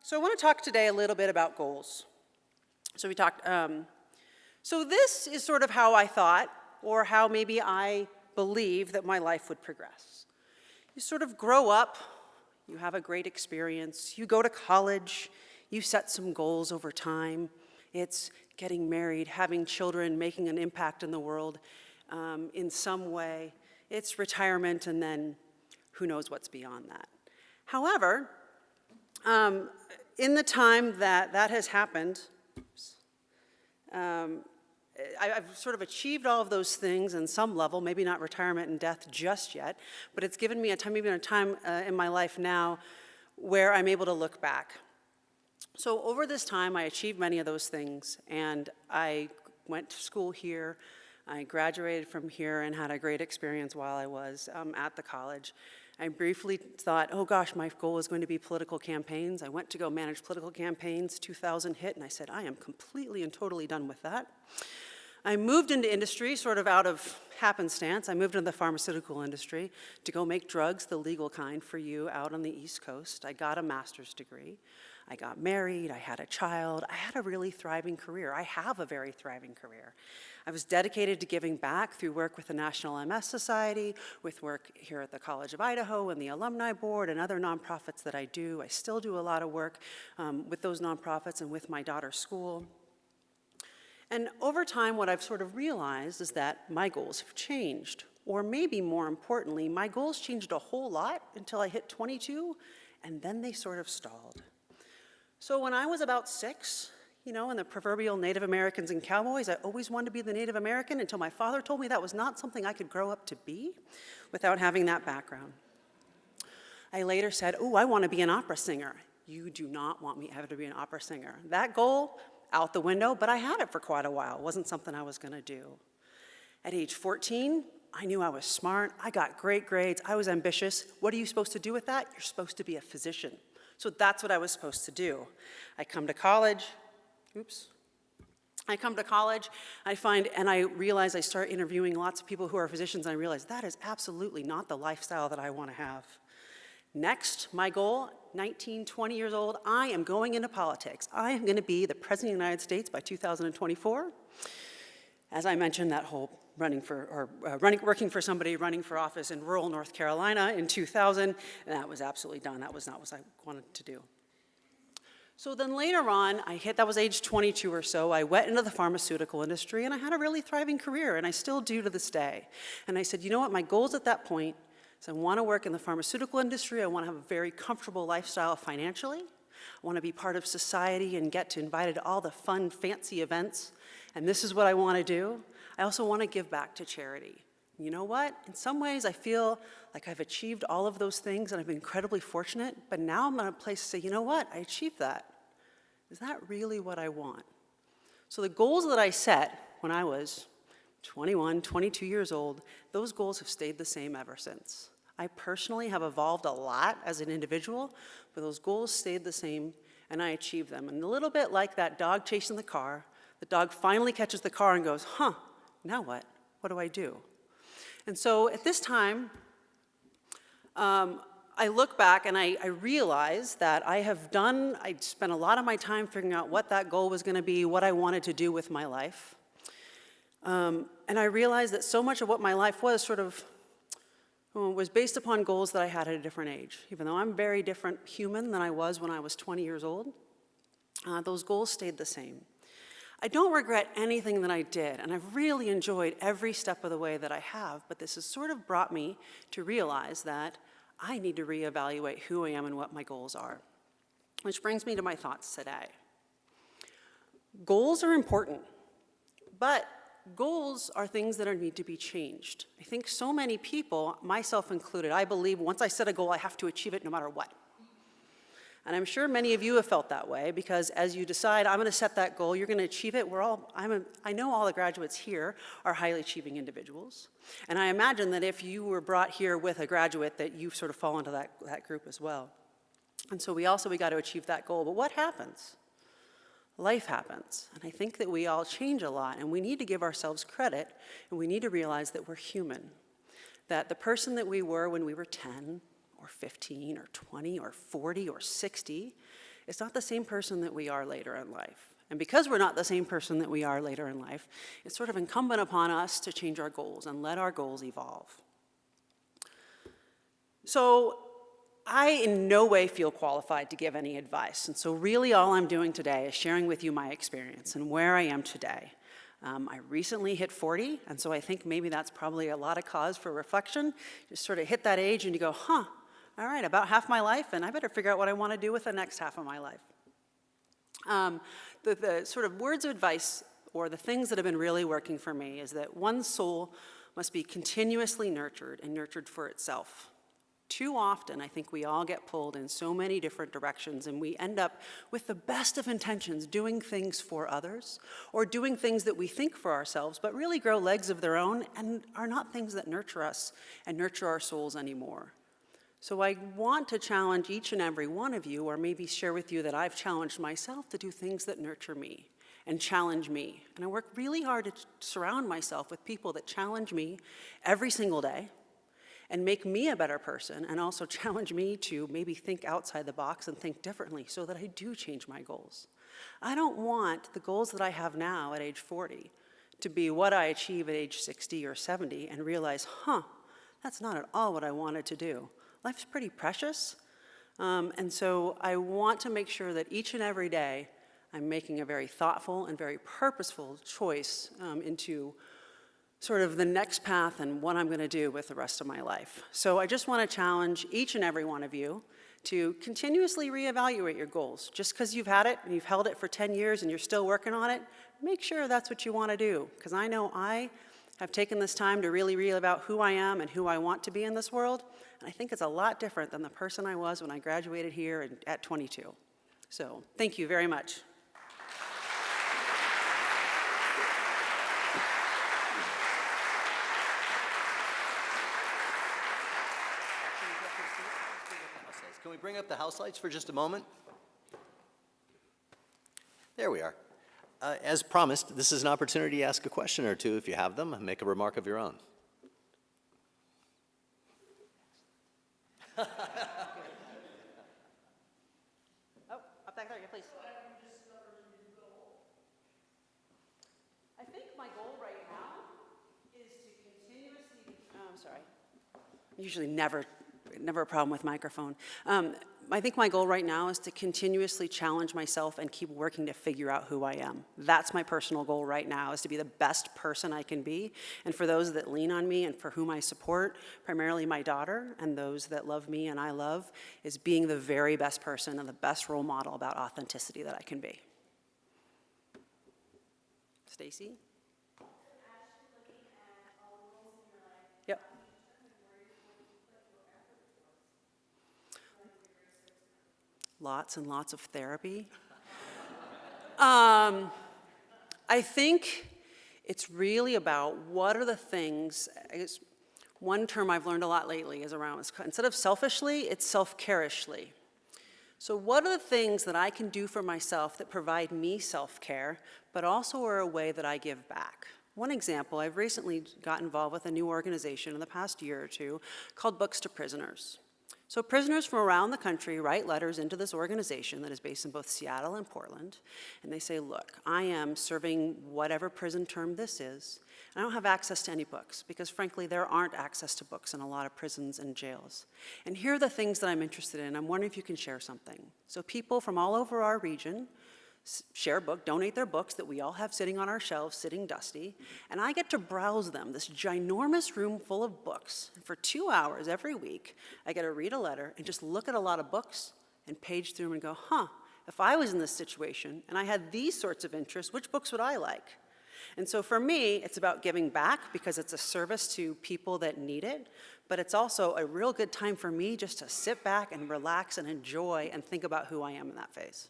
So I want to talk today a little bit about goals. So so this is sort of how I thought, or how maybe I believe that my life would progress. You sort of grow up, you have a great experience, you go to college, you set some goals over time. It's getting married, having children, making an impact in the world in some way. It's retirement, and then who knows what's beyond that. However, in the time that has happened, I've sort of achieved all of those things in some level, maybe not retirement and death just yet, but it's given me a time in my life now where I'm able to look back. So over this time, I achieved many of those things, and I went to school here. I graduated from here and had a great experience while I was at the college. I briefly thought, oh gosh, my goal is going to be political campaigns. I went to go manage political campaigns, 2000 hit, and I said, I am completely and totally done with that. I moved into industry sort of out of happenstance. I moved into the pharmaceutical industry to go make drugs, the legal kind, for you out on the East Coast. I got a master's degree. I got married, I had a child, I had a really thriving career. I have a very thriving career. I was dedicated to giving back through work with the National MS Society, with work here at the College of Idaho and the Alumni Board and other nonprofits that I do. I still do a lot of work with those nonprofits and with my daughter's school. And over time, what I've sort of realized is that my goals have changed. Or maybe more importantly, my goals changed a whole lot until I hit 22, and then they sort of stalled. So when I was about 6, in the proverbial Native Americans and cowboys, I always wanted to be the Native American until my father told me that was not something I could grow up to be without having that background. I later said, oh, I want to be an opera singer. You do not want me ever to be an opera singer. That goal, out the window, but I had it for quite a while. It wasn't something I was going to do. At age 14, I knew I was smart. I got great grades. I was ambitious. What are you supposed to do with that? You're supposed to be a physician. So that's what I was supposed to do. I come to college, I realize I start interviewing lots of people who are physicians, and I realize that is absolutely not the lifestyle that I want to have. Next, my goal, 19, 20 years old, I am going into politics. I am going to be the President of the United States by 2024. As I mentioned, that whole working for somebody, running for office in rural North Carolina in 2000, and that was absolutely done. That was not what I wanted to do. So then later on, that was age 22 or so, I went into the pharmaceutical industry, and I had a really thriving career, and I still do to this day. And I said, you know what, my goals at that point is I want to work in the pharmaceutical industry. I want to have a very comfortable lifestyle financially. I want to be part of society and get invited to all the fun, fancy events, and this is what I want to do. I also want to give back to charity. You know what? In some ways, I feel like I've achieved all of those things, and I've been incredibly fortunate, but now I'm in a place to say, you know what? I achieved that. Is that really what I want? So the goals that I set when I was 21, 22 years old, those goals have stayed the same ever since. I personally have evolved a lot as an individual, but those goals stayed the same, and I achieved them. And a little bit like that dog chasing the car, the dog finally catches the car and goes, now what? What do I do? And so at this time, I look back and I realize that I spent a lot of my time figuring out what that goal was going to be, what I wanted to do with my life. And I realized that so much of what my life was was based upon goals that I had at a different age. Even though I'm a very different human than I was when I was 20 years old, those goals stayed the same. I don't regret anything that I did, and I've really enjoyed every step of the way that I have, but this has sort of brought me to realize that I need to reevaluate who I am and what my goals are. Which brings me to my thoughts today. Goals are important, but goals are things that need to be changed. I think so many people, myself included, I believe once I set a goal, I have to achieve it no matter what. And I'm sure many of you have felt that way, because as you decide, I'm going to set that goal, you're going to achieve it. I know all the graduates here are highly achieving individuals. And I imagine that if you were brought here with a graduate, that you sort of fall into that group as well. And so we got to achieve that goal. But what happens? Life happens. And I think that we all change a lot, and we need to give ourselves credit, and we need to realize that we're human. That the person that we were when we were 10, or 15, or 20, or 40, or 60 is not the same person that we are later in life. And because we're not the same person that we are later in life, it's sort of incumbent upon us to change our goals and let our goals evolve. So I in no way feel qualified to give any advice. And so really all I'm doing today is sharing with you my experience and where I am today. I recently hit 40, and so I think maybe that's probably a lot of cause for reflection. You sort of hit that age and you go, all right, about half my life, and I better figure out what I want to do with the next half of my life. The sort of words of advice, or the things that have been really working for me, is that one's soul must be continuously nurtured and nurtured for itself. Too often, I think we all get pulled in so many different directions, and we end up with the best of intentions doing things for others, or doing things that we think for ourselves, but really grow legs of their own and are not things that nurture us and nurture our souls anymore. So I want to challenge each and every one of you, or maybe share with you that I've challenged myself to do things that nurture me and challenge me. And I work really hard to surround myself with people that challenge me every single day and make me a better person, and also challenge me to maybe think outside the box and think differently so that I do change my goals. I don't want the goals that I have now at age 40 to be what I achieve at age 60 or 70 and realize, that's not at all what I wanted to do. Life's pretty precious, and so I want to make sure that each and every day I'm making a very thoughtful and very purposeful choice into sort of the next path and what I'm going to do with the rest of my life. So I just want to challenge each and every one of you to continuously reevaluate your goals. Just because you've had it and you've held it for 10 years and you're still working on it, make sure that's what you want to do. Because I know I have taken this time to really reevaluate who I am and who I want to be in this world. And I think it's a lot different than the person I was when I graduated here at 22. So thank you very much. Can we bring up the house lights for just a moment? There we are. As promised, this is an opportunity to ask a question or two if you have them, and make a remark of your own. Oh, up back there, yeah, please. I think my goal right now is to continuously, I'm sorry. Usually never a problem with microphone. I think my goal right now is to continuously challenge myself and keep working to figure out who I am. That's my personal goal right now, is to be the best person I can be. And for those that lean on me and for whom I support, primarily my daughter, and those that love me and I love, is being the very best person and the best role model about authenticity that I can be. Stacy? Yep. Lots and lots of therapy. I think it's really about what are the things, I guess one term I've learned a lot lately is around, instead of selfishly, it's self-carishly. So what are the things that I can do for myself that provide me self-care, but also are a way that I give back? One example, I've recently got involved with a new organization in the past year or two called Books to Prisoners. So prisoners from around the country write letters into this organization that is based in both Seattle and Portland, and they say, look, I am serving whatever prison term this is, and I don't have access to any books, because frankly, there aren't access to books in a lot of prisons and jails. And here are the things that I'm interested in. I'm wondering if you can share something. So people from all over our region share a book, donate their books that we all have sitting on our shelves, sitting dusty, and I get to browse them, this ginormous room full of books. And for 2 hours every week, I get to read a letter and just look at a lot of books and page through them and go, if I was in this situation and I had these sorts of interests, which books would I like? And so for me, it's about giving back because it's a service to people that need it, but it's also a real good time for me just to sit back and relax and enjoy and think about who I am in that phase.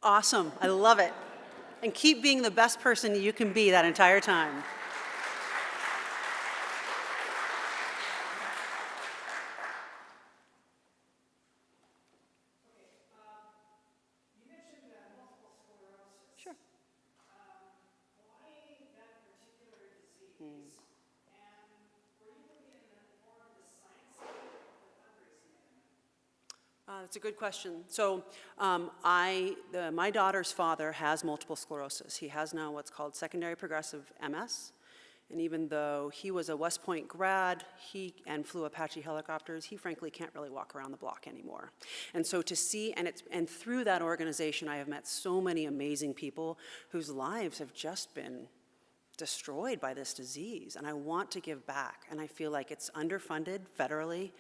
Awesome, I love it. And keep being the best person you can be that entire time. You mentioned multiple sclerosis. Sure. Why that particular disease? And That's a good question. So my daughter's father has multiple sclerosis. He has now what's called secondary progressive MS. And even though he was a West Point grad, and flew Apache helicopters, he frankly can't really walk around the block anymore. And so to see, and through that organization, I have met so many amazing people whose lives have just been destroyed by this disease. And I want to give back. And I feel like it's underfunded federally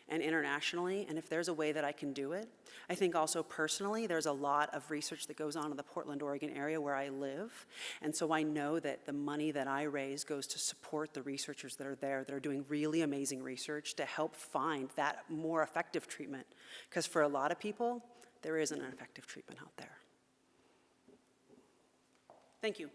and internationally, and if there's a way that I can do it. I think also personally, there's a lot of research that goes on in the Portland, Oregon area where I live, and so I know that the money that I raise goes to support the researchers that are there that are doing really amazing research to help find that more effective treatment, because for a lot of people, there isn't an effective treatment out there. Thank you.